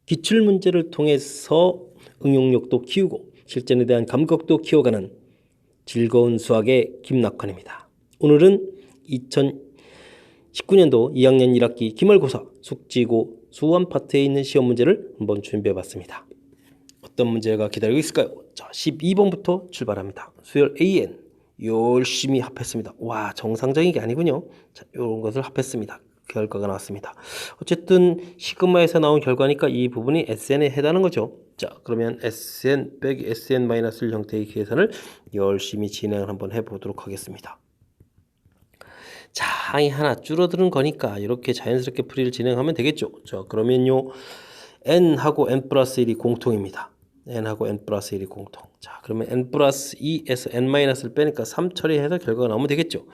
기출문제를 통해서 응용력도 키우고 실전에 대한 감각도 키워가는 즐거운 수학의 김낙환입니다. 오늘은 2019년도 2학년 1학기 기말고사 숙지고 수원 파트에 있는 시험 문제를 한번 준비해봤습니다. 어떤 문제가 기다리고 있을까요? 자, 12번부터 출발합니다. 수열 AN 열심히 합했습니다. 와, 정상적인 게 아니군요. 자, 이런 것을 합했습니다. 결과가 나왔습니다. 어쨌든 시그마에서 나온 결과니까 이 부분이 SN에 해당하는 거죠. 자, 그러면 SN 빼기 SN-1 형태의 계산을 열심히 진행을 한번 해보도록 하겠습니다. 자, 항이 하나 줄어드는 거니까 이렇게 자연스럽게 풀이를 진행하면 되겠죠. 자, 그러면요, n하고 n 플러스 1이 공통입니다. n하고 n 플러스 1이 공통. 자, 그러면 n 플러스 2에서 n-를 빼니까 3 처리해서 결과가 나오면 되겠죠.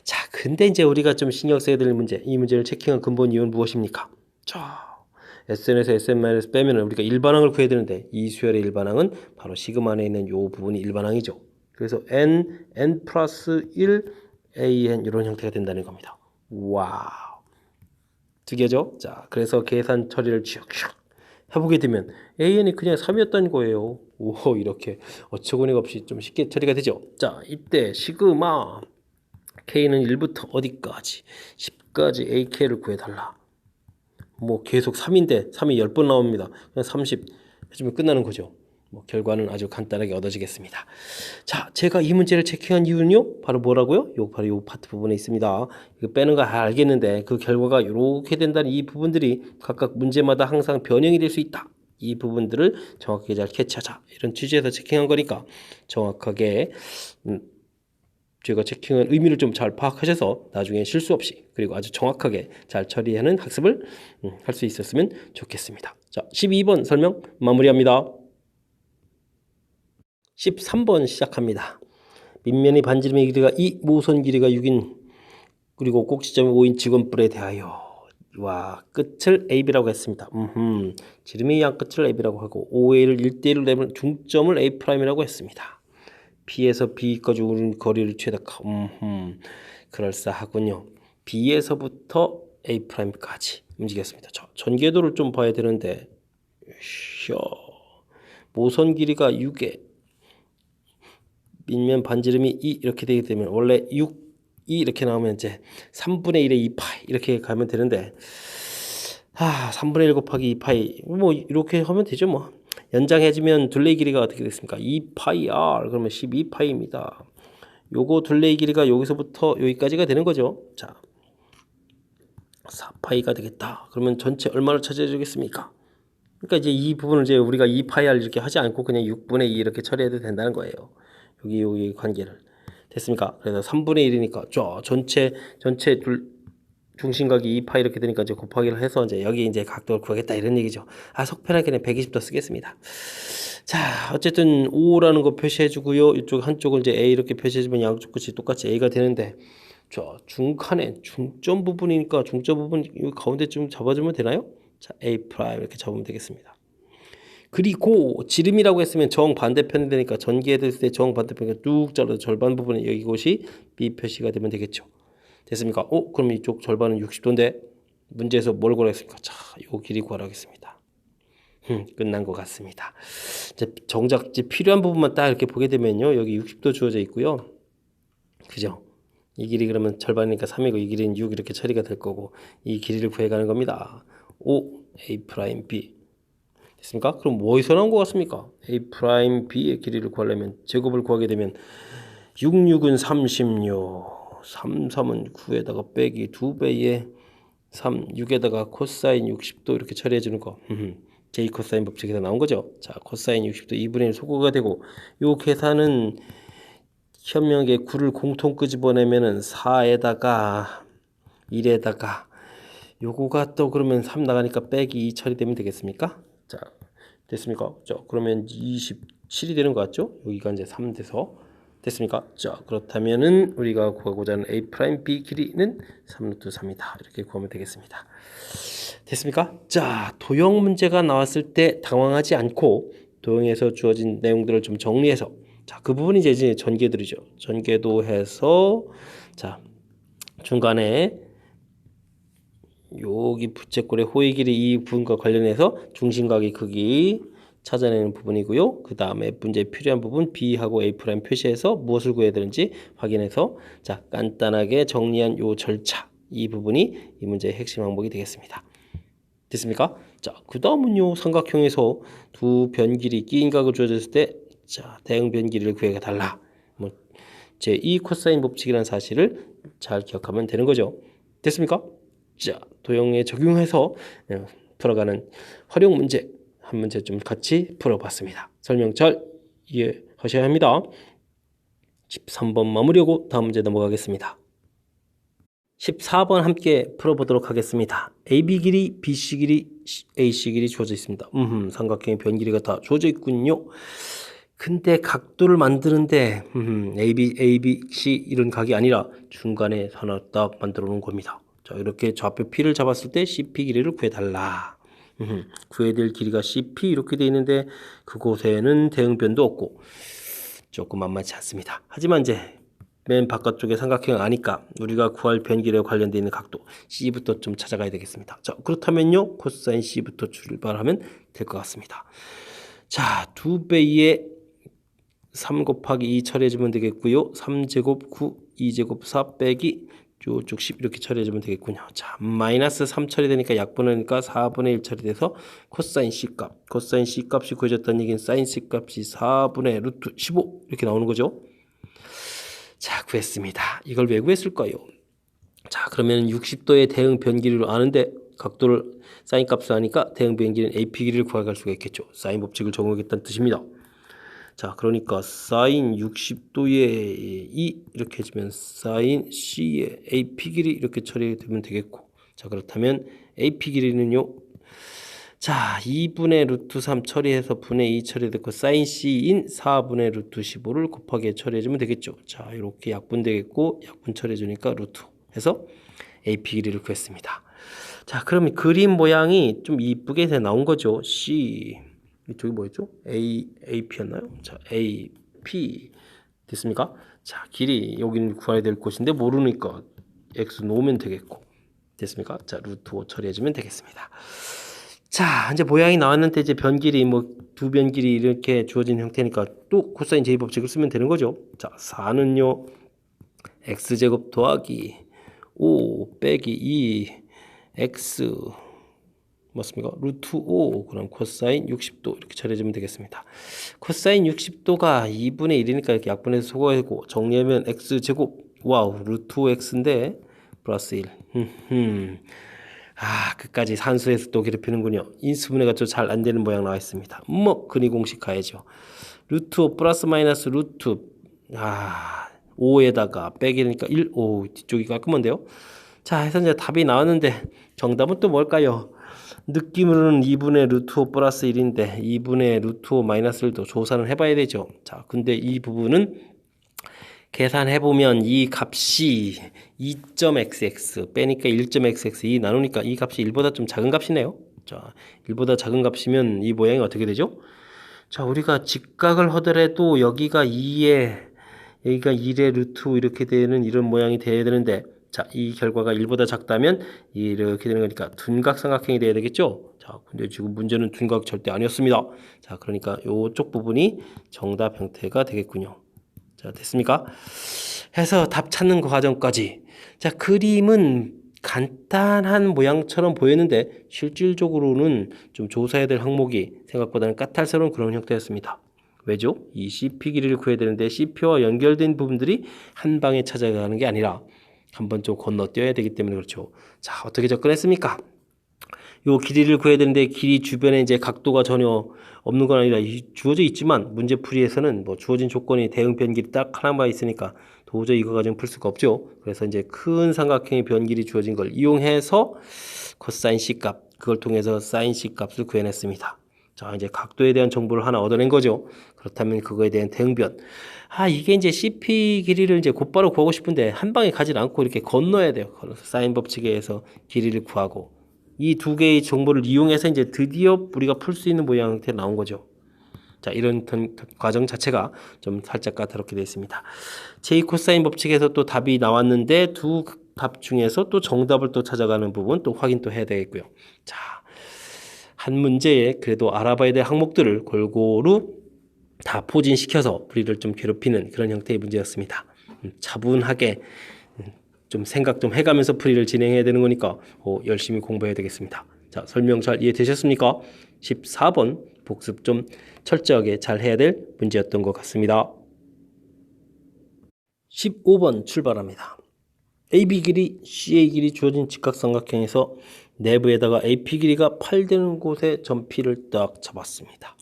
자, 근데 이제 우리가 좀 신경 써야 될 문제, 이 문제를 체킹한 근본 이유는 무엇입니까? 자, SN에서 SN- 빼면 우리가 일반항을 구해야 되는데 이 수열의 일반항은 바로 시그마 안에 있는 이 부분이 일반항이죠. 그래서 n 플러스 1 an 이런 형태가 된다는 겁니다. 와우. 특이하죠? 자, 그래서 계산 처리를 쭉 해보게 되면 an이 그냥 3이었다는 거예요. 오, 이렇게 어처구니가 없이 좀 쉽게 처리가 되죠. 자, 이때 시그마 k는 1부터 어디까지 10까지 ak를 구해달라. 뭐 계속 3인데 3이 10번 나옵니다. 그냥 30 해주면 끝나는 거죠. 뭐 결과는 아주 간단하게 얻어지겠습니다. 자, 제가 이 문제를 체킹한 이유는요, 바로 뭐라고요? 바로 요 파트 부분에 있습니다. 이거 빼는 거 알겠는데 그 결과가 이렇게 된다는 이 부분들이 각각 문제마다 항상 변형이 될 수 있다. 이 부분들을 정확하게 잘 캐치하자. 이런 취지에서 체킹한 거니까 정확하게 제가 체킹한 의미를 좀 잘 파악하셔서 나중에 실수 없이 그리고 아주 정확하게 잘 처리하는 학습을 할 수 있었으면 좋겠습니다. 자, 12번 설명 마무리합니다. 13번 시작합니다. 밑면의 반지름의 길이가 2, 모선 길이가 6인 그리고 꼭지점이 5인 직원뿔에 대하여 와, 끝을 AB라고 했습니다. 지름의 양끝을 AB라고 하고 OA를 1대1로 내면 중점을 A'이라고 했습니다. B에서 B까지 오는 거리를 최대화. 그럴싸하군요. B에서부터 A'까지 움직였습니다. 자, 전개도를 좀 봐야 되는데 모선 길이가 6에 밑면 반지름이 2 이렇게 되게 되면 원래 6, 2 이렇게 나오면 이제 3분의 1의 2파이 이렇게 가면 되는데 3분의 1 곱하기 2파이 뭐 이렇게 하면 되죠. 뭐 연장해주면 둘레의 길이가 어떻게 됐습니까? 2파이 r 그러면 12파이입니다. 요거 둘레의 길이가 여기서부터 여기까지가 되는 거죠. 자, 4파이가 되겠다. 그러면 전체 얼마를 차지해 주겠습니까? 그러니까 이제 이 부분을 이제 우리가 2파이 r 이렇게 하지 않고 그냥 6분의 2 이렇게 처리해도 된다는 거예요. 여기 관계를. 됐습니까? 그래서 3분의 1이니까 전체 중심각이 2파이 이렇게 되니까 이제 곱하기를 해서 이제 여기 이제 각도를 구하겠다 이런 얘기죠. 속편하게 그냥 120도 쓰겠습니다. 자, 어쨌든 5라는 거 표시해 주고요. 이쪽 한쪽을 이제 A 이렇게 표시해 주면 양쪽 끝이 똑같이 A가 되는데 중간에 중점 부분이니까 중점 부분 이 가운데 좀 잡아주면 되나요? 자, A 프라임 이렇게 잡으면 되겠습니다. 그리고 지름이라고 했으면 정반대편이 되니까 전개됐을 때 정반대편이 쭉 잘라서 절반 부분에 여기 곳이 B 표시가 되면 되겠죠. 됐습니까? 그럼 이쪽 절반은 60도인데 문제에서 뭘 구하겠습니까? 자, 요 길이 구하라겠습니다. 끝난 것 같습니다. 이제 정작 이제 필요한 부분만 딱 이렇게 보게 되면요. 여기 60도 주어져 있고요. 그죠? 이 길이 그러면 절반이니까 3이고 이 길이는 6 이렇게 처리가 될 거고 이 길이를 구해가는 겁니다. O, A 프라임 B 됐습니까? 그럼 뭐에서 나온 것 같습니까? A 프라임 B의 길이를 구하려면 제곱을 구하게 되면 6, 6은 36 3, 3은 9에다가 빼기 2배에 3, 6에다가 코사인 60도 이렇게 처리해 주는 거 J 코사인 법칙에서 나온 거죠. 자, 코사인 60도 2분의 1 소거가 되고 요 계산은 현명하게 9를 공통 끄집어내면은 4에다가 1에다가 요거가 또 그러면 3 나가니까 빼기 2 처리되면 되겠습니까? 자, 됐습니까? 자, 그러면 27이 되는 것 같죠? 여기가 이제 3 돼서 됐습니까? 자, 그렇다면은 우리가 구하고자 하는 A 프라임 B 길이는 3루트 3이다. 이렇게 구하면 되겠습니다. 됐습니까? 자, 도형 문제가 나왔을 때 당황하지 않고 도형에서 주어진 내용들을 좀 정리해서 자, 그 부분이 이제 전개들이죠. 전개도 해서 자, 중간에 여기 부채꼴의 호의 길이 이 부분과 관련해서 중심각의 크기 찾아내는 부분이고요. 그 다음에 문제에 필요한 부분 B하고 A' 표시해서 무엇을 구해야 되는지 확인해서 자 간단하게 정리한 요 절차 이 부분이 이 문제의 핵심 항목이 되겠습니다. 됐습니까? 자, 그 다음은요 삼각형에서 두 변길이 끼인 각을 주어졌을 때 자 대응 변길이를 구해가 달라. 뭐 제2 코사인 법칙이라는 사실을 잘 기억하면 되는 거죠. 됐습니까? 자, 도형에 적용해서 풀어가는 활용 문제 한 문제 좀 같이 풀어봤습니다. 설명 잘 이해하셔야 합니다. 13번 마무리하고 다음 문제 넘어가겠습니다. 14번 함께 풀어보도록 하겠습니다. AB 길이, BC 길이, AC 길이 주어져 있습니다. 삼각형의 변 길이가 다 주어져 있군요. 근데 각도를 만드는데 AB, C 이런 각이 아니라 중간에 하나 딱 만들어 놓은 겁니다. 자, 이렇게 좌표 P를 잡았을 때 CP 길이를 구해달라. 구해야 될 길이가 CP 이렇게 되어 있는데 그곳에는 대응변도 없고 조금 만만치 않습니다. 하지만 이제 맨 바깥쪽에 삼각형 아니까 우리가 구할 변 길이와 관련되어 있는 각도 C부터 좀 찾아가야 되겠습니다. 자, 그렇다면요 코사인 C부터 출발하면 될 것 같습니다. 자, 2배의 3 곱하기 2 처리해주면 되겠고요. 3제곱 9, 2제곱 4 빼기 요쪽 10 이렇게 처리해주면 되겠군요. 자, 마이너스 3 처리되니까 약분하니까 4분의 1 처리돼서 코사인 C값, 코사인 C값이 구해졌다는 얘기는 사인 C값이 4분의 루트 15 이렇게 나오는 거죠. 자, 구했습니다. 이걸 왜 구했을까요? 자, 그러면 60도의 대응 변길이로 아는데 각도를 사인 값을 하니까 대응 변길은 AP 길이를 구할 수가 있겠죠. 사인 법칙을 적용하겠다는 뜻입니다. 자, 그러니까 사인 60도의 2 이렇게 해주면 사인 C의 AP 길이 이렇게 처리되면 되겠고 자, 그렇다면 AP 길이는요 자, 2분의 루트 3 처리해서 분의 2 처리됐고 사인 C인 4분의 루트 15를 곱하기 처리해주면 되겠죠. 자, 이렇게 약분 되겠고 약분 처리해주니까 루트 해서 AP 길이를 구했습니다. 자, 그럼 그림 모양이 좀 이쁘게 나온 거죠. C 이쪽이 뭐였죠? AP였나요? 자, AP 됐습니까? 자, 길이 여기는 구해야 될 곳인데 모르니까 X 놓으면 되겠고 됐습니까? 자, 루트 5 처리해주면 되겠습니다. 자, 이제 모양이 나왔는데 이제 변 길이 뭐 두 변 길이 이렇게 주어진 형태니까 또 코사인 제 법칙을 쓰면 되는 거죠. 자, 4는요 X제곱 더하기 5 빼기 2 X 맞습니까? 루트 5 그럼 코사인 60도 이렇게 처리해주면 되겠습니다. 코사인 60도가 2분의 1이니까 이렇게 약분해서 소거하고 정리하면 X제곱 와우 루트 5X인데 플러스 1 끝까지 산수에서 또 괴롭히는군요. 인수분해가 좀 잘 안되는 모양 나와 있습니다. 뭐 근위 공식 가야죠. 루트 5 플러스 마이너스 루트 5에다가 빼기니까 1 뒤쪽이 깔끔한데요. 자, 해서 이제 답이 나왔는데 정답은 또 뭘까요? 느낌으로는 2분의 루트 5 플러스 1인데 2분의 루트 5 마이너스 1도 조사를 해봐야 되죠. 자, 근데 이 부분은 계산해보면 이 값이 2.xx 빼니까 1.xx 이 나누니까 이 값이 1보다 좀 작은 값이네요. 자, 1보다 작은 값이면 이 모양이 어떻게 되죠? 자, 우리가 직각을 하더라도 여기가 2에 여기가 1의 루트 이렇게 되는 이런 모양이 돼야 되는데 자, 이 결과가 1보다 작다면 이렇게 되는 거니까 둔각 삼각형이 돼야 되겠죠? 자, 근데 지금 문제는 둔각 절대 아니었습니다. 자, 그러니까 이쪽 부분이 정답 형태가 되겠군요. 자, 됐습니까? 해서 답 찾는 과정까지. 자, 그림은 간단한 모양처럼 보이는데 실질적으로는 좀 조사해야 될 항목이 생각보다는 까탈스러운 그런 형태였습니다. 왜죠? 이 CP 길이를 구해야 되는데 CP와 연결된 부분들이 한 방에 찾아가는 게 아니라 한번 좀 건너뛰어야 되기 때문에 그렇죠. 자, 어떻게 접근했습니까? 요 길이를 구해야 되는데 길이 주변에 이제 각도가 전혀 없는 건 아니라 주어져 있지만 문제풀이에서는 뭐 주어진 조건이 대응 변길이 딱 하나만 있으니까 도저히 이거 가지고 풀 수가 없죠. 그래서 이제 큰 삼각형의 변길이 주어진 걸 이용해서 코사인 C 값 그걸 통해서 사인 C 값을 구해냈습니다. 자, 이제 각도에 대한 정보를 하나 얻어낸 거죠. 그렇다면 그거에 대한 대응변. 이게 이제 CP 길이를 이제 곧바로 구하고 싶은데 한 방에 가지 않고 이렇게 건너야 돼요. 사인 법칙에 의해서 길이를 구하고 이 두 개의 정보를 이용해서 이제 드디어 우리가 풀 수 있는 모양 형태 나온 거죠. 자, 이런 과정 자체가 좀 살짝 까다롭게 되어 있습니다. 제2 코사인 법칙에서 또 답이 나왔는데 두 답 중에서 또 정답을 또 찾아가는 부분 또 확인 또 해야 되겠고요. 자, 한 문제에 그래도 알아봐야 될 항목들을 골고루 다 포진시켜서 우리를 좀 괴롭히는 그런 형태의 문제였습니다. 차분하게 좀 생각 좀 해가면서 풀이를 진행해야 되는 거니까 열심히 공부해야 되겠습니다. 자, 설명 잘 이해되셨습니까? 14번 복습 좀 철저하게 잘 해야 될 문제였던 것 같습니다. 15번 출발합니다. AB 길이, CA 길이 주어진 직각삼각형에서 내부에다가 AP 길이가 8 되는 곳에 점P를 딱 잡았습니다.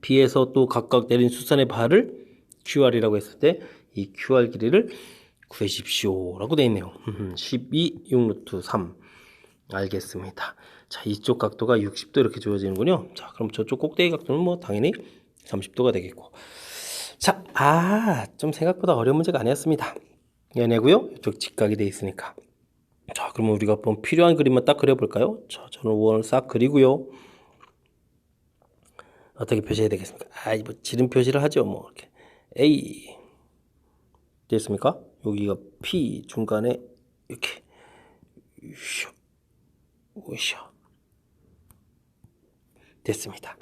B에서 또 각각 내린 수선의 발을 QR이라고 했을 때 이 QR 길이를 구해십시오 라고 되어 있네요. 12, 6루트 3 알겠습니다. 자, 이쪽 각도가 60도 이렇게 주어지는군요. 자, 그럼 저쪽 꼭대기 각도는 뭐 당연히 30도가 되겠고. 자, 좀 생각보다 어려운 문제가 아니었습니다. 얘네고요. 이쪽 직각이 되어 있으니까. 자, 그러면 우리가 한번 필요한 그림만 딱 그려볼까요? 자, 저는 원을 싹 그리고요. 어떻게 표시해야 되겠습니까? 뭐 지름 표시를 하죠. 뭐 이렇게 A 됐습니까? 여기가 P 중간에 이렇게 으쌰 됐습니다.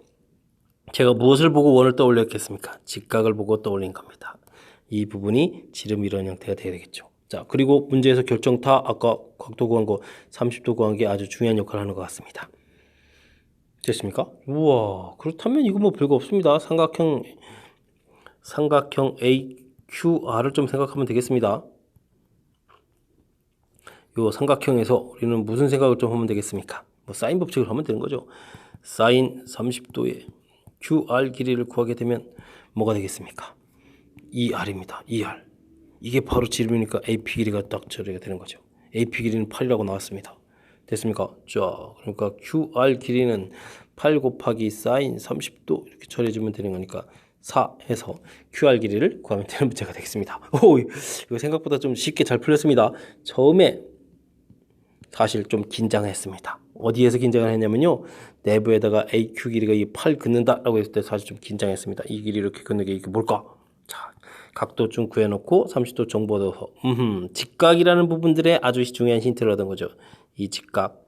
제가 무엇을 보고 원을 떠올렸겠습니까? 직각을 보고 떠올린 겁니다. 이 부분이 지름 이런 형태가 되어야 되겠죠. 자, 그리고 문제에서 결정타 아까 각도 구한 거 30도 구한 게 아주 중요한 역할을 하는 것 같습니다. 됐습니까? 우와, 그렇다면 이거 뭐 별거 없습니다. 삼각형 AQR을 좀 생각하면 되겠습니다. 요 삼각형에서 우리는 무슨 생각을 좀 하면 되겠습니까? 뭐 사인 법칙을 하면 되는 거죠. 사인 30도의 QR 길이를 구하게 되면 뭐가 되겠습니까? 2R입니다. 2R. 이게 바로 지름이니까 AP 길이가 딱 처리가 되는 거죠. AP 길이는 8이라고 나왔습니다. 됐습니까? 자, 그러니까 QR 길이는 8 곱하기 사인 30도 이렇게 처리해주면 되는 거니까 4 해서 QR 길이를 구하면 되는 문제가 되겠습니다. 오, 이거 생각보다 좀 쉽게 잘 풀렸습니다. 처음에 사실 좀 긴장했습니다. 어디에서 긴장을 했냐면요. 내부에다가 AQ 길이가 이 8 긋는다라고 했을 때 사실 좀 긴장했습니다. 이 길이 이렇게 긋는 게 이게 뭘까? 자, 각도 좀 구해놓고 30도 정보 넣어서 직각이라는 부분들에 아주 중요한 힌트를 얻은 거죠. 이 직각.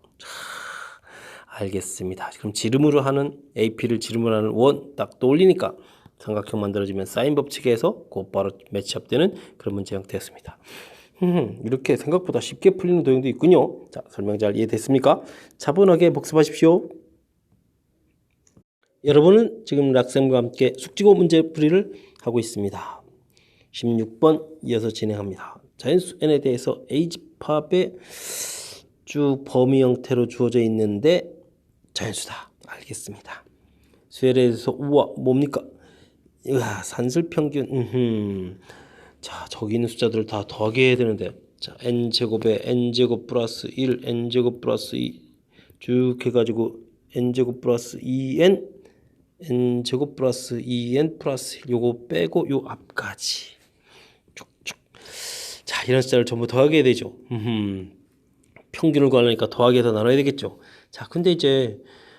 알겠습니다. 그럼 지름으로 하는 AP를 지름으로 하는 원 딱 떠올리니까 삼각형 만들어지면 사인 법칙에서 곧바로 매치업되는 그런 문제 형태였습니다. 이렇게 생각보다 쉽게 풀리는 도형도 있군요. 자, 설명 잘 이해됐습니까? 차분하게 복습하십시오. 여러분은 지금 락쌤과 함께 숙지고 문제풀이를 하고 있습니다. 16번 이어서 진행합니다. 자연수 n에 대해서 A집합의 쭉 범위 형태로 주어져 있는데 자연수다. 알겠습니다. 수열에 대해서 우와 뭡니까? 산술평균. 자, 저기 있는 숫자들을 다 더하게 해야 되는데 자, n제곱에 n제곱 플러스 1 n제곱 플러스 2 쭉 해가지고 n제곱 플러스 2n n제곱 플러스 2n 플러스 1 요거 빼고 요 앞까지 쭉쭉. 자, 이런 숫자를 전부 더하게 해야 되죠. 평균을 구하려니까 더하기해서 나눠야 되겠죠. 자, 근데 이제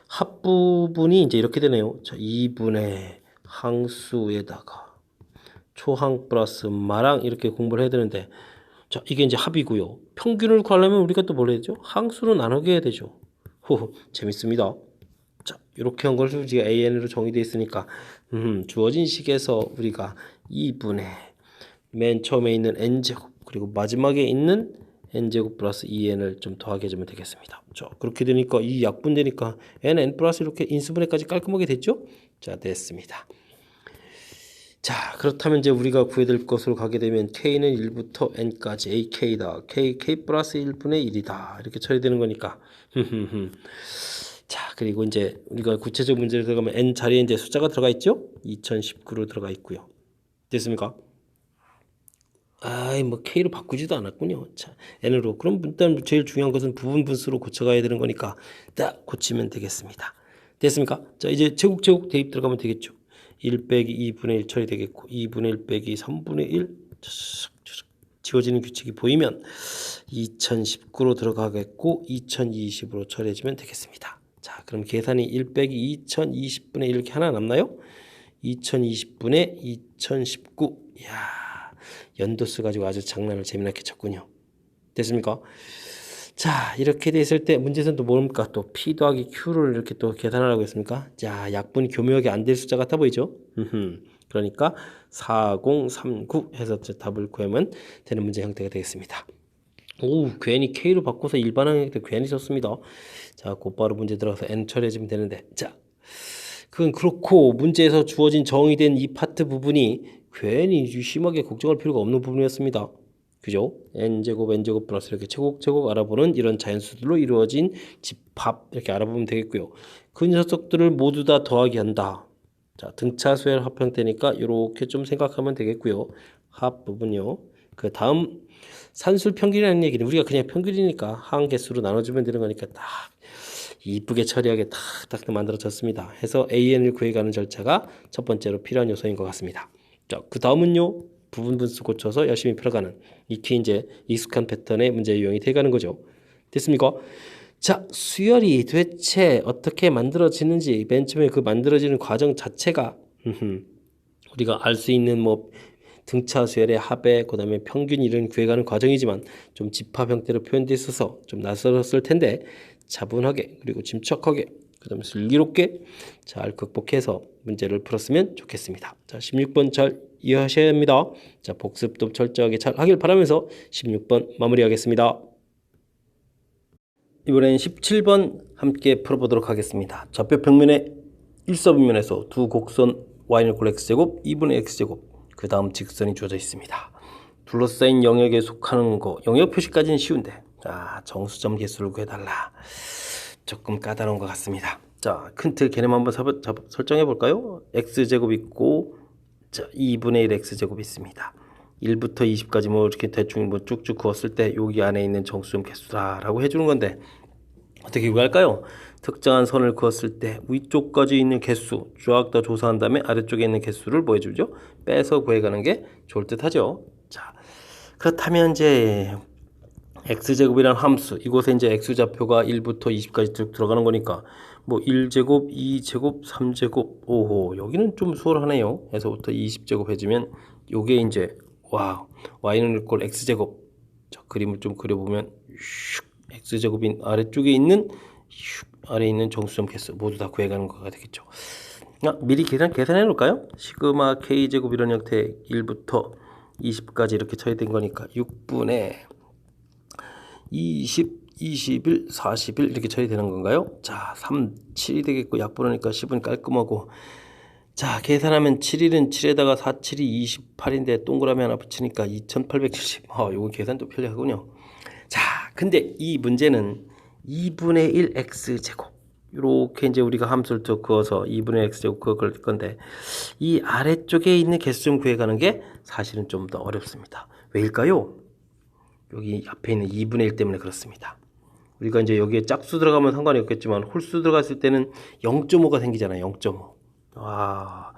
합부분이 이제 이렇게 되네요. 자, 2분의 항수에다가 초항 플러스 마랑 이렇게 공부를 해야 되는데 자, 이게 이제 합이고요. 평균을 구하려면 우리가 또 뭘 해야 되죠? 항수로 나누게 해야 되죠. 호 재밌습니다. 자, 이렇게 한 것을 우리가 AN으로 정의되어 있으니까 주어진 식에서 우리가 2분의 맨 처음에 있는 n제곱 그리고 마지막에 있는 n제곱 플러스 2n을 좀 더하게 해주면 되겠습니다. 자, 그렇게 되니까 이 약분되니까 n 플러스 이렇게 인수분해까지 깔끔하게 됐죠? 자, 됐습니다. 자, 그렇다면 이제 우리가 구해야 될 것으로 가게 되면 k는 1부터 n까지 ak다. k 플러스 1분의 1이다. 이렇게 처리되는 거니까. 자, 그리고 이제 우리가 구체적 문제를 들어가면 n 자리에 이제 숫자가 들어가 있죠? 2019로 들어가 있고요. 됐습니까? 뭐 k로 바꾸지도 않았군요. 자, n으로. 그럼 일단 제일 중요한 것은 부분 분수로 고쳐가야 되는 거니까 딱 고치면 되겠습니다. 됐습니까? 자, 이제 제곱 대입 들어가면 되겠죠. 1 빼기 2분의 1 처리되겠고 2분의 1 빼기 3분의 1 지워지는 규칙이 보이면 2019로 들어가겠고 2020으로 처리해주면 되겠습니다. 자, 그럼 계산이 1 빼기 2020분의 1 이렇게 하나 남나요? 2020분의 2019. 이야, 연도수 가지고 아주 장난을 재미나게 쳤군요. 됐습니까? 자, 이렇게 돼 있을 때 문제에서는 또 뭡니까? 또 P 더하기 Q를 이렇게 또 계산하라고 했습니까? 자, 약분이 교묘하게 안 될 숫자 같아 보이죠? 그러니까 4039 해서 답을 구하면 되는 문제 형태가 되겠습니다. 오, 괜히 K로 바꿔서 일반항 형태 괜히 썼습니다. 자, 곧바로 문제 들어가서 N 처리해주면 되는데, 자, 그건 그렇고 문제에서 주어진 정의된 이 파트 부분이 괜히 심하게 걱정할 필요가 없는 부분이었습니다. 그죠? n제곱 n제곱 플러스 이렇게 제곱 알아보는 이런 자연수들로 이루어진 집합 이렇게 알아보면 되겠고요. 그 녀석들을 모두 다 더하기 한다. 자, 등차수열 합 형태니까 이렇게 좀 생각하면 되겠고요. 합 부분요. 그 다음 산술 평균이라는 얘기는 우리가 그냥 평균이니까 항개수로 나눠주면 되는 거니까 딱 이쁘게 처리하게 탁탁 만들어졌습니다. 해서 AN을 구해가는 절차가 첫 번째로 필요한 요소인 것 같습니다. 자, 그 다음은요. 부분 분수 고쳐서 열심히 풀어가는 익히 이제 익숙한 패턴의 문제 유형이 돼가는 거죠. 됐습니까? 자, 수열이 도대체 어떻게 만들어지는지 맨 처음에 그 만들어지는 과정 자체가 우리가 알 수 있는 뭐 등차 수열의 합에 그다음에 평균 이런 구해가는 과정이지만 좀 집합 형태로 표현돼 있어서 좀 낯설었을 텐데 차분하게 그리고 침착하게 그다음에 슬기롭게 잘 극복해서 문제를 풀었으면 좋겠습니다. 자, 16번 잘 이해하셔야 합니다. 자, 복습도 철저하게 잘 하길 바라면서 16번 마무리하겠습니다. 이번엔 17번 함께 풀어보도록 하겠습니다. 좌표 평면의 일사분면에서 두 곡선 y는 x제곱 2분의 x제곱 그 다음 직선이 주어져 있습니다. 둘러싸인 영역에 속하는 거 영역 표시까지는 쉬운데 자, 정수점 개수를 구해달라. 조금 까다로운 것 같습니다. 자, 큰 틀 개념 한번 설정해 볼까요? x제곱 있고 자, 2분의 1 x제곱 있습니다. 1부터 20까지 뭐 이렇게 대충 뭐 쭉쭉 그었을 때 여기 안에 있는 정수점 개수다라고 해주는 건데 어떻게 구할까요? 특정한 선을 그었을 때 위쪽까지 있는 개수 쫙 다 조사한 다음에 아래쪽에 있는 개수를 뭐 해주죠? 빼서 구해가는 게 좋을 듯 하죠. 자, 그렇다면 이제 x제곱이란 함수 이곳에 이제 x좌표가 1부터 20까지 쭉 들어가는 거니까 뭐 1제곱, 2제곱, 3제곱 오호 여기는 좀 수월하네요. 에서부터 20제곱 해주면 요게 이제 와 y는 이꼴 x제곱 자, 그림을 좀 그려보면 x제곱인 아래쪽에 있는 아래에 있는 정수점 개수 모두 다 구해가는 거가 되겠죠. 미리 계산해 놓을까요? 시그마 k제곱 이런 형태 1부터 20까지 이렇게 처리된 거니까 6분의 20, 21, 41 이렇게 처리되는 건가요? 자, 3, 7이 되겠고 약분하니까 10은 깔끔하고 자, 계산하면 7일은 7에다가 4, 7이 28인데 동그라미 하나 붙이니까 2870 요거 계산도 편리하군요. 자, 근데 이 문제는 2분의 1 x제곱 이렇게 이제 우리가 함수를 또 그어서 2분의 x제곱 그걸 건데 이 아래쪽에 있는 개수 좀 구해가는 게 사실은 좀 더 어렵습니다. 왜일까요? 여기 앞에 있는 2분의 1 때문에 그렇습니다. 우리가 이제 여기에 짝수 들어가면 상관이 없겠지만 홀수 들어갔을 때는 0.5가 생기잖아요. 0.5. 와,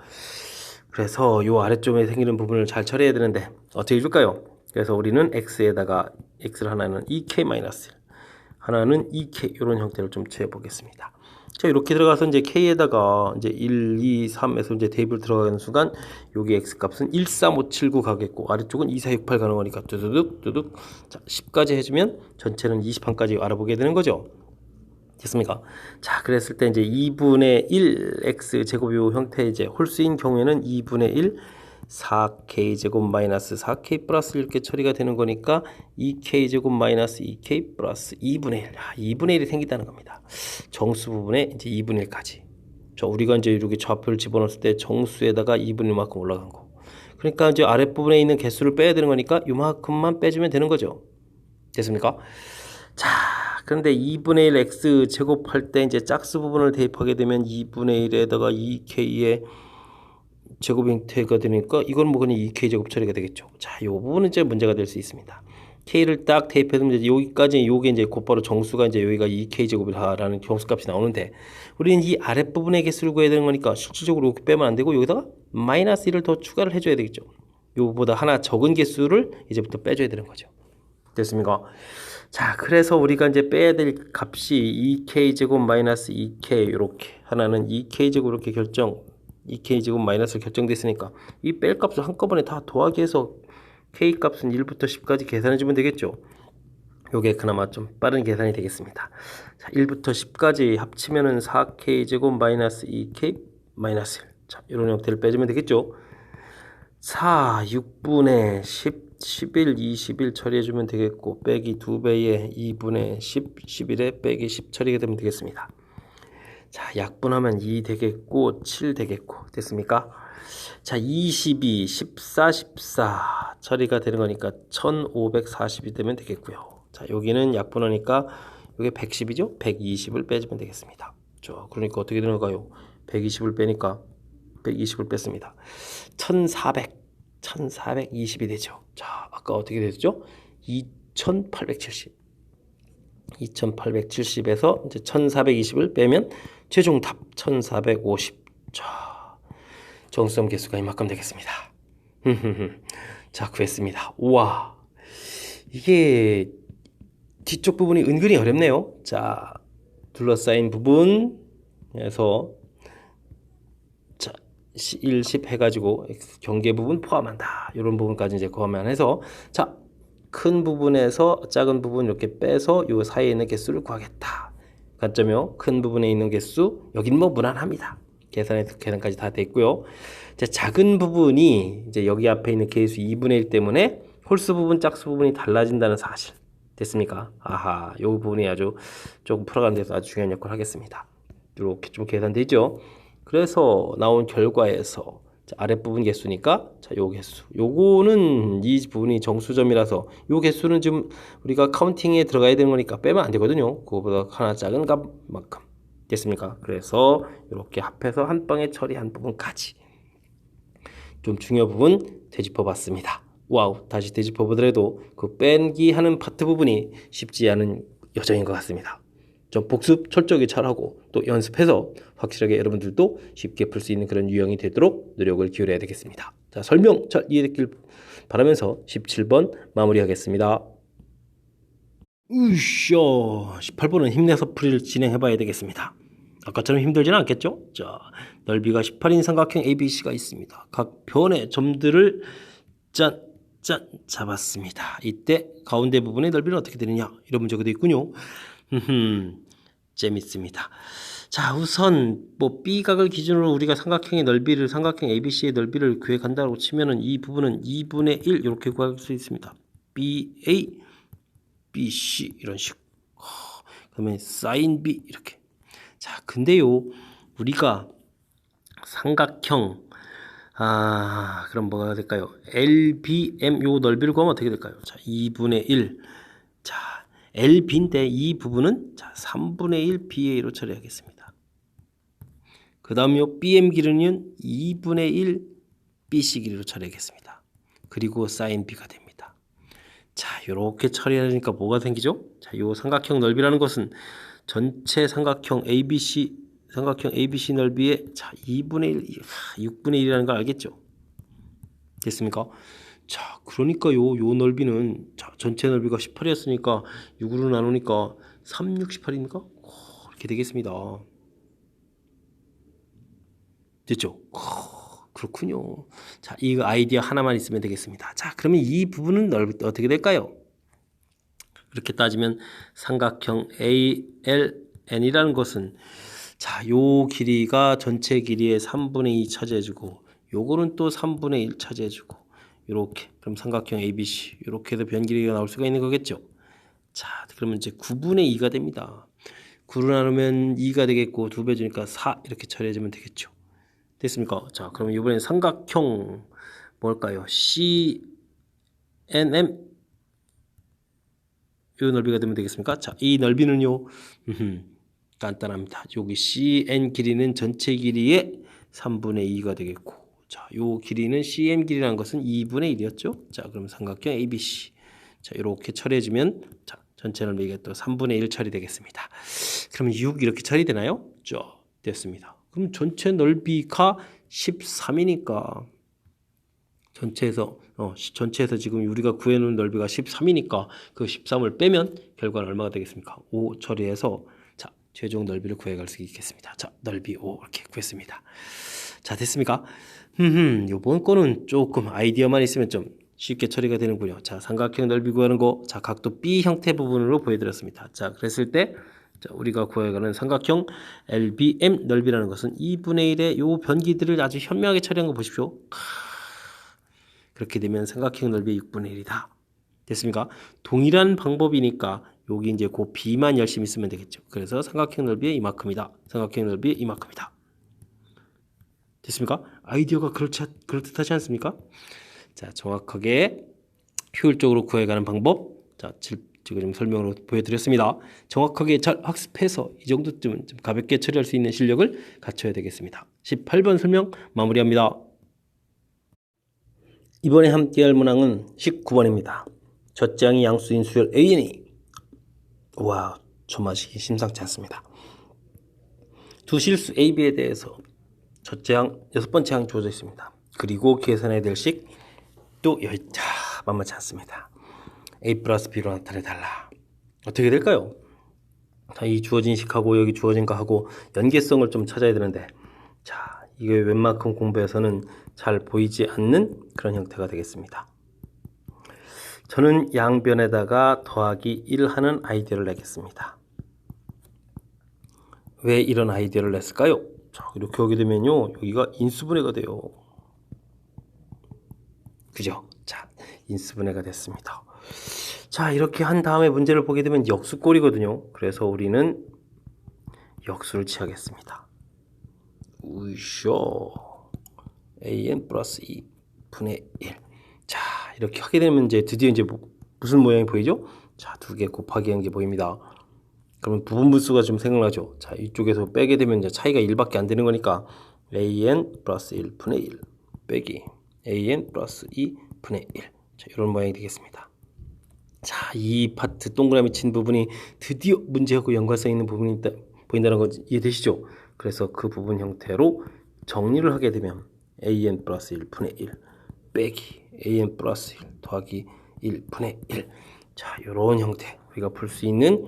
그래서 요 아래쪽에 생기는 부분을 잘 처리해야 되는데 어떻게 해줄까요? 그래서 우리는 x에다가 x를 하나는 2k-1 하나는 2k 이런 형태를 좀 취해 보겠습니다. 자, 이렇게 들어가서 이제 k에다가 이제 1, 2, 3에서 이제 대입을 들어가는 순간 여기 x 값은 13579 가겠고 아래쪽은 2468 가는 거니까 뚜두둑 자, 10까지 해주면 전체는 20판까지 알아보게 되는 거죠. 됐습니까? 자, 그랬을 때 이제 2분의 1 x 제곱 요 형태 이제 홀수인 경우에는 2분의 1 4k 제곱 마이너스 4k 플러스 이렇게 처리가 되는 거니까 2k 제곱 마이너스 2k 플러스 2분의 1 2분의 1이 생긴다는 겁니다. 정수 부분에 이제 2분의 1까지 자, 우리가 이제 이렇게 좌표를 집어넣었을 때 정수에다가 2분의 1만큼 올라간 거 그러니까 이제 아랫부분에 있는 개수를 빼야 되는 거니까 이만큼만 빼주면 되는 거죠. 됐습니까? 자, 그런데 2분의 1 x 제곱할 때 이제 짝수 부분을 대입하게 되면 2분의 1에다가 2k의 제곱 형태가 되니까 이건 뭐 그냥 2k 제곱 처리가 되겠죠. 자, 이 부분은 이제 문제가 될 수 있습니다. k를 딱 대입해두면 이제 여기까지 요게 이제 곧바로 정수가 이제 여기가 2k 제곱이라는 정수값이 나오는데 우리는 이 아랫부분의 개수를 구해야 되는 거니까 실질적으로 이렇게 빼면 안 되고 여기다가 마이너스 1을 더 추가를 해줘야 되겠죠. 요거보다 하나 적은 개수를 이제부터 빼줘야 되는 거죠. 됐습니까? 자, 그래서 우리가 이제 빼야 될 값이 2k 제곱 마이너스 2k 이렇게 하나는 2k 제곱 이렇게 2k 제곱 마이너스로 결정돼 있으니까 이 뺄 값을 한꺼번에 다 더하기 해서 k 값은 1부터 10까지 계산해 주면 되겠죠. 요게 그나마 좀 빠른 계산이 되겠습니다. 자, 1부터 10까지 합치면은 4k제곱 마이너스 2k 마이너스 1. 자, 이런 형태를 빼주면 되겠죠. 4, 6분의 10, 11, 21 처리해주면 되겠고, 빼기 2배에 2분의 10, 11에 빼기 10 처리가 되면 되겠습니다. 자, 약분하면 2 되겠고, 7 되겠고, 됐습니까? 자, 22, 14, 14 처리가 되는 거니까 1540이 되면 되겠고요. 자, 여기는 약분하니까 이게 110이죠? 120을 빼주면 되겠습니다. 자, 그러니까 어떻게 되는 걸까요? 120을 빼니까 120을 뺐습니다. 1420이 되죠. 자, 아까 어떻게 됐죠? 2870. 2870에서 이제 1420을 빼면 최종 답 1450. 자, 정수점 개수가 이만큼 되겠습니다. 자, 구했습니다. 우와, 이게 뒤쪽 부분이 은근히 어렵네요. 자, 둘러싸인 부분에서 자, 1, 10 해가지고 경계 부분 포함한다. 이런 부분까지 이제 포함해서 자, 큰 부분에서 작은 부분 이렇게 빼서 요 사이에 있는 개수를 구하겠다. 관점이요. 큰 부분에 있는 개수, 여긴 뭐 무난합니다. 계산까지 다 됐고요. 자, 작은 부분이 이제 여기 앞에 있는 개수 2분의 1 때문에 홀수 부분, 짝수 부분이 달라진다는 사실. 됐습니까? 아하, 요 부분이 아주 조금 풀어가는 데서 아주 중요한 역할을 하겠습니다. 이렇게 좀 계산되죠? 그래서 나온 결과에서 아랫부분 개수니까 자, 요 개수. 요거는 이 부분이 정수점이라서 요 개수는 지금 우리가 카운팅에 들어가야 되는 거니까 빼면 안 되거든요. 그거보다 하나 작은 값만큼. 됐습니까? 그래서 이렇게 합해서 한 방에 처리한 부분까지 좀 중요한 부분 되짚어 봤습니다. 와우, 다시 되짚어 보더라도 그 뺀기 하는 파트 부분이 쉽지 않은 여정인 것 같습니다. 좀 복습 철저하게 잘하고 또 연습해서 확실하게 여러분들도 쉽게 풀 수 있는 그런 유형이 되도록 노력을 기울여야 되겠습니다. 자, 설명 잘 이해됐길 바라면서 17번 마무리하겠습니다. 으쌰, 18번은 힘내서 풀이를 진행해 봐야 되겠습니다. 아까처럼 힘들지는 않겠죠? 자, 넓이가 18인 삼각형 ABC가 있습니다. 각 변의 점들을 짠 잡았습니다. 이때 가운데 부분의 넓이는 어떻게 되느냐? 이런 문제가 있군요. 재밌습니다. 자, 우선 뭐 B각을 기준으로 우리가 삼각형 ABC의 넓이를 구해 간다고 치면은 이 부분은 2분의 1 이렇게 구할 수 있습니다. BA, BC 이런 식. 그러면 sin B 이렇게. 자, 근데요, 우리가 삼각형 그럼 뭐가 될까요? LBM 요 넓이를 구하면 어떻게 될까요? 자, 2분의 1. 자, LB인데 이 부분은 자, 3분의 1 BA로 처리하겠습니다. 그 다음 요 BM 길이는 2분의 1 BC 길이로 처리하겠습니다. 그리고 sin B가 됩니다. 자, 요렇게 처리하니까 뭐가 생기죠? 자, 요 삼각형 넓이라는 것은 전체 삼각형 ABC 넓이의 자, 2분의 1, 6분의 1이라는 걸 알겠죠? 됐습니까? 자, 그러니까 요 넓이는 자, 전체 넓이가 18이었으니까 6으로 나누니까 3, 6, 18이니까 이렇게 되겠습니다. 됐죠? 그렇군요. 자, 이 아이디어 하나만 있으면 되겠습니다. 자, 그러면 이 부분은 어떻게 될까요? 그렇게 따지면 삼각형 ALN이라는 것은 자, 요 길이가 전체 길이의 3분의 2 차지해주고 요거는 또 3분의 1 차지해주고 요렇게 그럼 삼각형 ABC 요렇게 해서 변 길이가 나올 수가 있는 거겠죠. 자, 그러면 이제 9분의 2가 됩니다. 9로 나누면 2가 되겠고 2배 주니까 4 이렇게 처리해주면 되겠죠. 됐습니까? 자, 그러면 이번엔 삼각형 뭘까요? CNM 요 넓이가 되면 되겠습니까? 자, 이 넓이는요. 간단합니다. 여기 CN 길이는 전체 길이의 3분의 2가 되겠고 자, 요 길이는 CM 길이라는 것은 2분의 1이었죠. 자, 그럼 삼각형 ABC. 자, 이렇게 처리해주면 자, 전체 넓이가 또 3분의 1 처리되겠습니다. 그럼 6 이렇게 처리되나요? 자, 됐습니다. 그럼 전체 넓이가 13이니까 전체에서 지금 우리가 구해놓은 넓이가 13이니까 그 13을 빼면 결과는 얼마가 되겠습니까? 5 처리해서 자, 최종 넓이를 구해갈 수 있겠습니다. 자, 넓이 5 이렇게 구했습니다. 자, 됐습니까? 요번 거는 조금 아이디어만 있으면 좀 쉽게 처리가 되는군요. 자, 삼각형 넓이 구하는 거, 자, 각도 B 형태 부분으로 보여드렸습니다. 자, 그랬을 때, 자, 우리가 구해가는 삼각형 LBM 넓이라는 것은 2분의 1의 요 변기들을 아주 현명하게 처리한 거 보십시오. 그렇게 되면 삼각형 넓이 6분의 1이다. 됐습니까? 동일한 방법이니까 여기 이제 그 B만 열심히 쓰면 되겠죠. 그래서 삼각형 넓이의 이만큼이다. 삼각형 넓이의 이만큼이다. 됐습니까? 아이디어가 그럴듯하지 않습니까? 자, 정확하게 효율적으로 구해가는 방법, 자, 지금 설명으로 보여드렸습니다. 정확하게 잘 학습해서 이 정도쯤은 좀 가볍게 처리할 수 있는 실력을 갖춰야 되겠습니다. 18번 설명 마무리합니다. 이번에 함께할 문항은 19번입니다. 젖장이 양수인 수열 AN이 와, 조마시기 심상치 않습니다. 두 실수 AB에 대해서 첫째 항, 6번째 항 주어져 있습니다. 그리고 계산해야 될 식 또 만만치 않습니다. A 플러스 B로 나타내달라. 어떻게 될까요? 이 주어진 식하고 여기 주어진 거하고 연계성을 좀 찾아야 되는데, 자, 이게 웬만큼 공부해서는 잘 보이지 않는 그런 형태가 되겠습니다. 저는 양변에다가 더하기 1 하는 아이디어를 내겠습니다. 왜 이런 아이디어를 냈을까요? 자, 이렇게 오게 되면요, 여기가 인수분해가 돼요. 그죠? 자, 인수분해가 됐습니다. 자, 이렇게 한 다음에 문제를 보게 되면 역수꼴이거든요. 그래서 우리는 역수를 취하겠습니다. 우쇼 an 플러스 2분의 1. 자, 이렇게 하게 되면 이제 드디어 이제 무슨 모양이 보이죠? 자, 2개 곱하기 한 게 보입니다. 그러면 부분분수가 좀 생각나죠? 자, 이쪽에서 빼게 되면 이제 차이가 1밖에 안 되는 거니까 an 플러스 1분의 1 빼기 an 플러스 2분의 1. 자, 이런 모양이 되겠습니다. 자, 이 파트 동그라미 친 부분이 드디어 문제하고 연관성 있는 부분이 보인다는 거 이해되시죠? 그래서 그 부분 형태로 정리를 하게 되면 an 플러스 1분의 1 빼기 an 플러스 1 더하기 1분의 1. 자, 이런 형태 우리가 풀 수 있는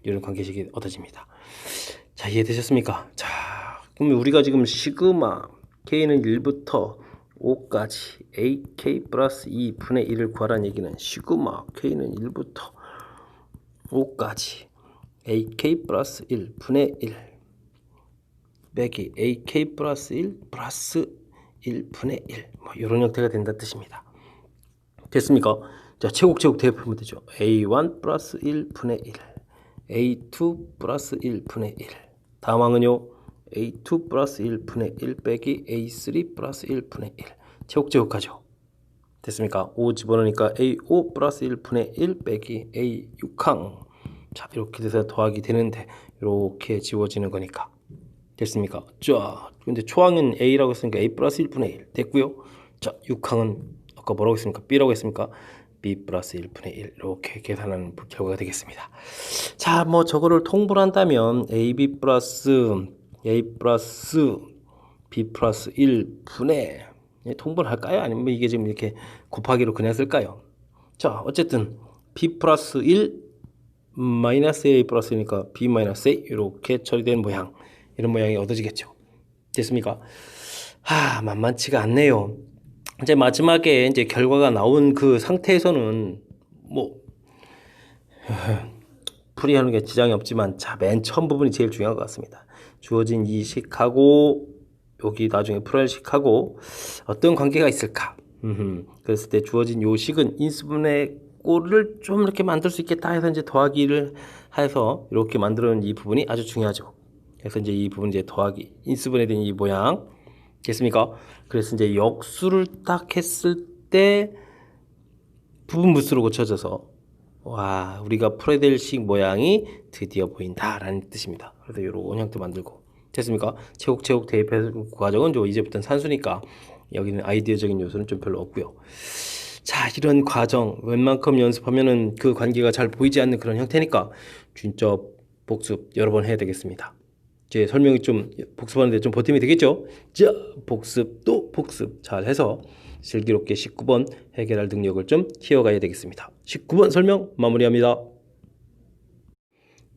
이런 관계식이 얻어집니다. 자, 이해되셨습니까? 자, 그러면 우리가 지금 시그마 k는 1부터 5까지 ak 플러스 2분의 1을 구하라는 얘기는 시그마 k는 1부터 5까지 ak 플러스 1분의 1 빼기 ak 플러스 1 플러스 1분의 1 뭐 이런 형태가 된다 뜻입니다. 됐습니까? 자, 체곡 대입하면 되죠. a1 플러스 1분의 1 a2 플러스 1분의 1 다음 항은요 a2 플러스 1분의 1 빼기 a3 플러스 1분의 1 체곡하죠. 됐습니까? 5 집어넣으니까 a5 플러스 1분의 1 빼기 a6항. 자, 이렇게 돼서 더하기 되는데 이렇게 지워지는 거니까 됐습니까? 자, 근데 초항은 a라고 했으니까 a 플러스 1분의 1 됐고요. 자, 6항은 아까 뭐라고 했습니까? b라고 했습니까? b 플러스 1분의 1 이렇게 계산하는 결과가 되겠습니다. 자, 뭐 저거를 통분을 한다면 ab 플러스 b 플러스 1분의 통분을 할까요? 아니면 이게 지금 이렇게 곱하기로 그냥 쓸까요? 자, 어쨌든 b 플러스 1 마이너스 a 플러스니까 b 마이너스 a 이렇게 처리된 모양, 이런 모양이 얻어지겠죠. 됐습니까? 만만치가 않네요. 이제 마지막에 이제 결과가 나온 그 상태에서는 뭐 풀이하는 게 지장이 없지만, 자, 맨 처음 부분이 제일 중요한 것 같습니다. 주어진 이 식하고 여기 나중에 풀어야 할 식하고 어떤 관계가 있을까? 그랬을 때 주어진 요 식은 인수분해 꼴을 좀 이렇게 만들 수 있겠다 해서 이제 더하기를 해서 이렇게 만들어낸 이 부분이 아주 중요하죠. 그래서 이제 이 부분 이제 더하기 인수분해된 이 모양 됐습니까? 그래서 이제 역수를 딱 했을 때 부분분수로 고쳐져서 와, 우리가 풀어야 될 식 모양이 드디어 보인다라는 뜻입니다. 그래서 이런 형태 만들고 됐습니까? 체곡 대입해서 과정은 이제부터는 산수니까 여기는 아이디어적인 요소는 좀 별로 없고요. 자, 이런 과정 웬만큼 연습하면은 그 관계가 잘 보이지 않는 그런 형태니까 진짜 복습 여러 번 해야 되겠습니다. 제 설명이 좀 복습하는데 좀 보탬이 되겠죠? 자, 복습 또 복습 잘 해서 슬기롭게 19번 해결할 능력을 좀 키워가야 되겠습니다. 19번 설명 마무리합니다.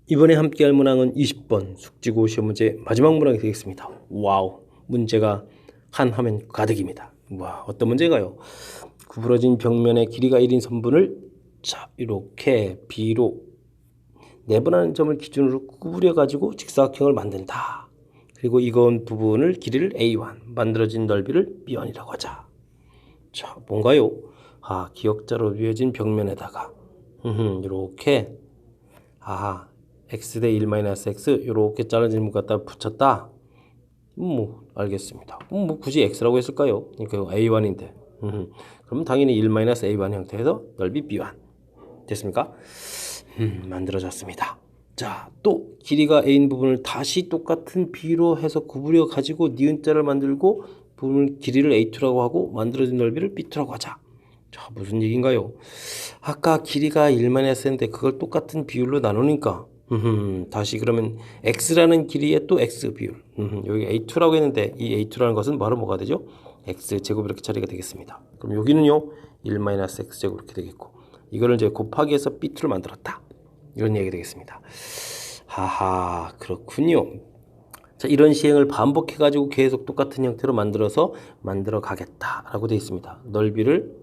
이번에 함께할 문항은 20번 숙지고 시험 문제 마지막 문항이 되겠습니다. 와우, 문제가 한 화면 가득입니다. 와, 어떤 문제가요? 구부러진 벽면의 길이가 1인 선분을 자 이렇게 B로 내분하는 점을 기준으로 구부려 가지고 직사각형을 만든다. 그리고 이건 부분을 길이를 A1, 만들어진 넓이를 B1이라고 하자. 자, 뭔가요? 아, 기역자로 이어진 벽면에다가 이렇게 x 대 1-x 이렇게 잘라진 문 갖다 붙였다. 뭐 알겠습니다. 뭐 굳이 x라고 했을까요? 그러니까 A1인데. 그럼 당연히 1-A1 형태에서 넓이 B1 됐습니까? 만들어졌습니다. 자, 또 길이가 A인 부분을 다시 똑같은 B로 해서 구부려 가지고 니은자를 만들고 부분 길이를 A2라고 하고 만들어진 넓이를 B2라고 하자. 자, 무슨 얘기인가요? 아까 길이가 1-x인데 그걸 똑같은 비율로 나누니까 다시 그러면 x라는 길이에 또 x 비율 여기 A2라고 했는데 이 A2라는 것은 바로 뭐가 되죠? x제곱 이렇게 처리가 되겠습니다. 그럼 여기는요 1-x제곱 이렇게 되겠고 이거를 이제 곱하기 해서 B2를 만들었다. 이런 얘기가 되겠습니다. 하하, 그렇군요. 자, 이런 시행을 반복해 가지고 계속 똑같은 형태로 만들어 가겠다라고 되어 있습니다. 넓이를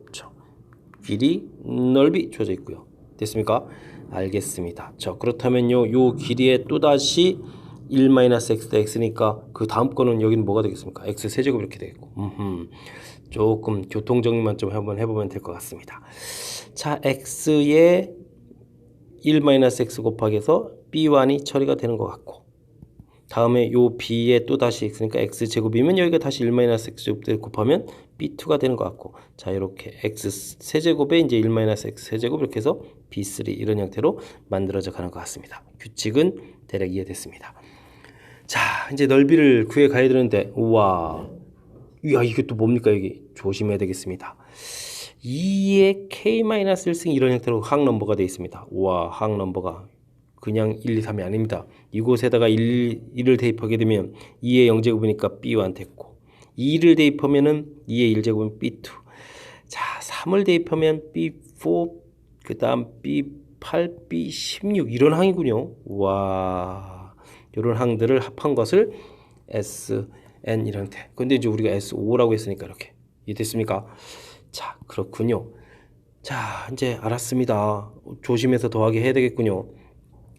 길이, 넓이 주어져 있고요. 됐습니까? 알겠습니다. 자, 그렇다면요, 요 길이에 또다시 1-x 대 x니까 그 다음 거는 여기는 뭐가 되겠습니까? x 세제곱 이렇게 되겠고. 조금 교통 정리만 좀 한번 해보면 될 것 같습니다. 자, x에 1-x 곱하기해서 b1이 처리가 되는 것 같고 다음에 요 b에 또 다시 x니까 x제곱이면 여기가 다시 1-x제곱 때 곱하면 b2가 되는 것 같고 자 이렇게 x 세제곱에 이제 1-x 세제곱 이렇게 해서 b3 이런 형태로 만들어져 가는 것 같습니다. 규칙은 대략 이해됐습니다. 자 이제 넓이를 구해 가야 되는데 우와 야 이게 또 뭡니까 여기 조심해야 되겠습니다. 2의 k-1승 이런 형태로 항 넘버가 되어 있습니다. 우와 항 넘버가 그냥 1, 2, 3이 아닙니다. 이곳에다가 1을 대입하게 되면 2의 0제곱이니까 B1 됐고 2를 대입하면은 2의 1제곱은 B2 자 3을 대입하면 B4 그 다음 B8, B16 이런 항이군요. 와 이런 항들을 합한 것을 SN 이런 형태 근데 이제 우리가 S5라고 했으니까 이렇게 이해됐습니까? 자 그렇군요. 자 이제 알았습니다. 조심해서 더하기 해야 되겠군요.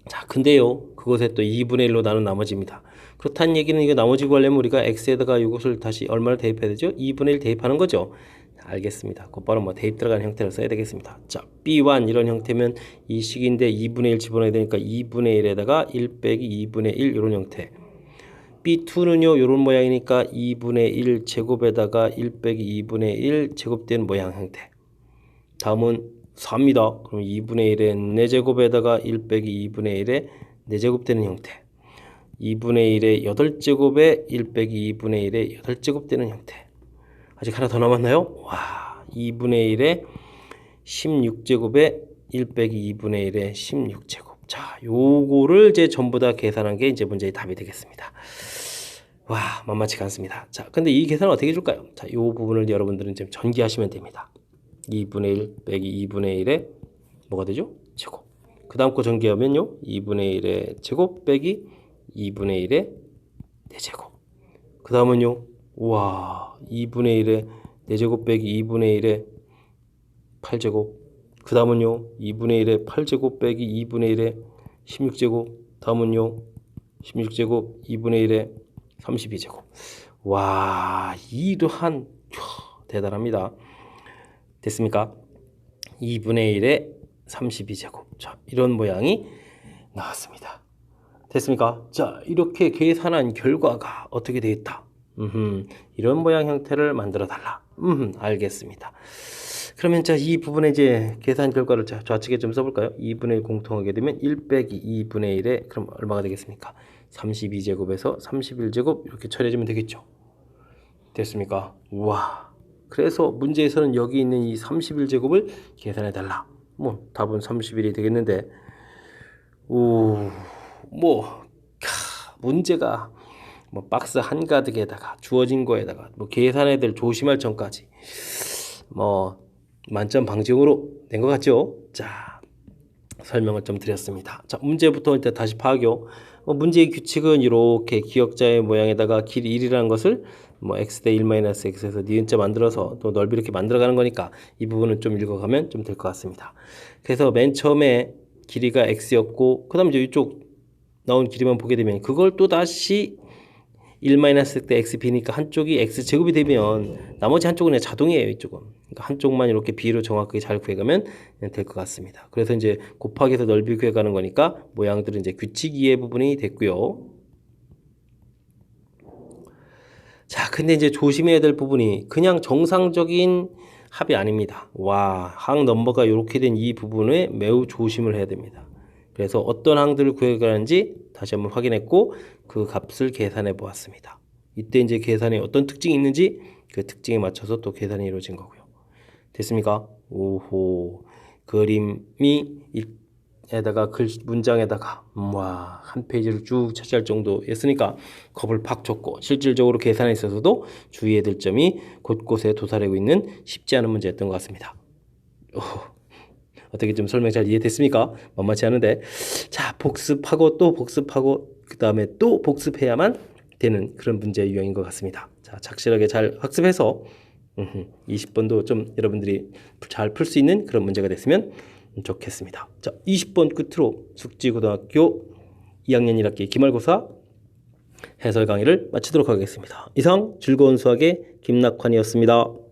자, 근데요, 그것에 또 2분의 1로 나눈 나머지입니다. 그렇다는 얘기는 이거 나머지 구하려면 우리가 x에다가 이것을 다시 얼마를 대입해야 되죠? 2분의 1 대입하는 거죠. 알겠습니다. 곧바로 뭐 대입 들어가는 형태로 써야 되겠습니다. 자, B1 이런 형태면 이 식인데 2분의 1 집어넣어야 되니까 2분의 1에다가 1 빼기 2분의 1 이런 형태. B2는요, 이런 모양이니까 2분의 1 제곱에다가 1 빼기 2분의 1 제곱된 모양 형태. 다음은 4입니다. 그럼 2분의 1의 4제곱에다가 1 빼기 2분의 1의 4제곱 되는 형태. 2분의 1의 8제곱에 1 빼기 2분의 1의 8제곱 되는 형태. 아직 하나 더 남았나요? 와, 2분의 1의 16제곱에 1 빼기 2분의 1의 16제곱. 자, 요거를 이제 전부 다 계산한 게 이제 문제의 답이 되겠습니다. 와, 만만치가 않습니다. 자, 근데 이 계산은 어떻게 해줄까요? 자, 요 부분을 여러분들은 좀 전기하시면 됩니다. 2분의 1 빼기 2분의 1의 뭐가 되죠? 제곱. 그 다음 거 전개하면요. 2분의 1의 제곱 빼기 2분의 1의 4제곱. 그 다음은요. 우와 2분의 1의 4제곱 빼기 2분의 1의 8제곱. 그 다음은요. 2분의 1의 8제곱 빼기 2분의 1의 16제곱. 다음은요. 16제곱 2분의 1의 32제곱. 와 이러한 대단합니다. 됐습니까? 2분의 1의 32제곱. 자, 이런 모양이 나왔습니다. 됐습니까? 자, 이렇게 계산한 결과가 어떻게 되겠다? 이런 모양 형태를 만들어 달라. 알겠습니다. 그러면 자, 이 부분에 이제 계산 결과를 좌측에 좀 써볼까요? 2분의 1 공통하게 되면 1 빼기 2분의 1에 그럼 얼마가 되겠습니까? 32제곱에서 31제곱 이렇게 처리해주면 되겠죠? 됐습니까? 우와. 그래서 문제에서는 여기 있는 이 31제곱을 계산해 달라. 뭐 답은 31이 되겠는데 문제가 뭐 박스 한가득에다가 주어진 거에다가 뭐 계산해야 될 조심할 점까지 뭐 만점 방지용으로 낸 것 같죠? 자 설명을 좀 드렸습니다. 자 문제부터 일단 다시 파악요. 문제의 규칙은 이렇게 기역자의 모양에다가 길이 1이라는 것을 뭐 x 대 1-x에서 니은자 만들어서 또 넓이 이렇게 만들어가는 거니까 이 부분은 좀 읽어가면 좀 될 것 같습니다. 그래서 맨 처음에 길이가 x였고 그 다음에 이제 이쪽 나온 길이만 보게 되면 그걸 또 다시 1-x 대 xb니까 한쪽이 x제곱이 되면 나머지 한쪽은 그냥 자동이에요. 이쪽은. 그러니까 한쪽만 이렇게 b로 정확하게 잘 구해가면 될 것 같습니다. 그래서 이제 곱하기해서 넓이 구해가는 거니까 모양들은 이제 규칙 이해 부분이 됐고요. 자, 근데 이제 조심해야 될 부분이 그냥 정상적인 합이 아닙니다. 와, 항 넘버가 이렇게 된 이 부분에 매우 조심을 해야 됩니다. 그래서 어떤 항들을 구해가는지 다시 한번 확인했고 그 값을 계산해 보았습니다. 이때 이제 계산에 어떤 특징이 있는지 그 특징에 맞춰서 또 계산이 이루어진 거고요. 됐습니까? 오호, 그림이 에다가 문장에다가 와, 한 페이지를 쭉 차지할 정도였으니까 겁을 팍 줬고 실질적으로 계산에 있어서도 주의해야 될 점이 곳곳에 도사리고 있는 쉽지 않은 문제였던 것 같습니다. 어떻게 좀 설명 잘 이해됐습니까? 만만치 않은데 자, 복습하고 또 복습하고 그 다음에 또 복습해야만 되는 그런 문제 유형인 것 같습니다. 자, 착실하게 잘 학습해서 20번도 좀 여러분들이 잘 풀 수 있는 그런 문제가 됐으면 좋겠습니다. 자, 20번 끝으로 숙지고등학교 2학년 1학기 기말고사 해설 강의를 마치도록 하겠습니다. 이상 즐거운 수학의 김낙환이었습니다.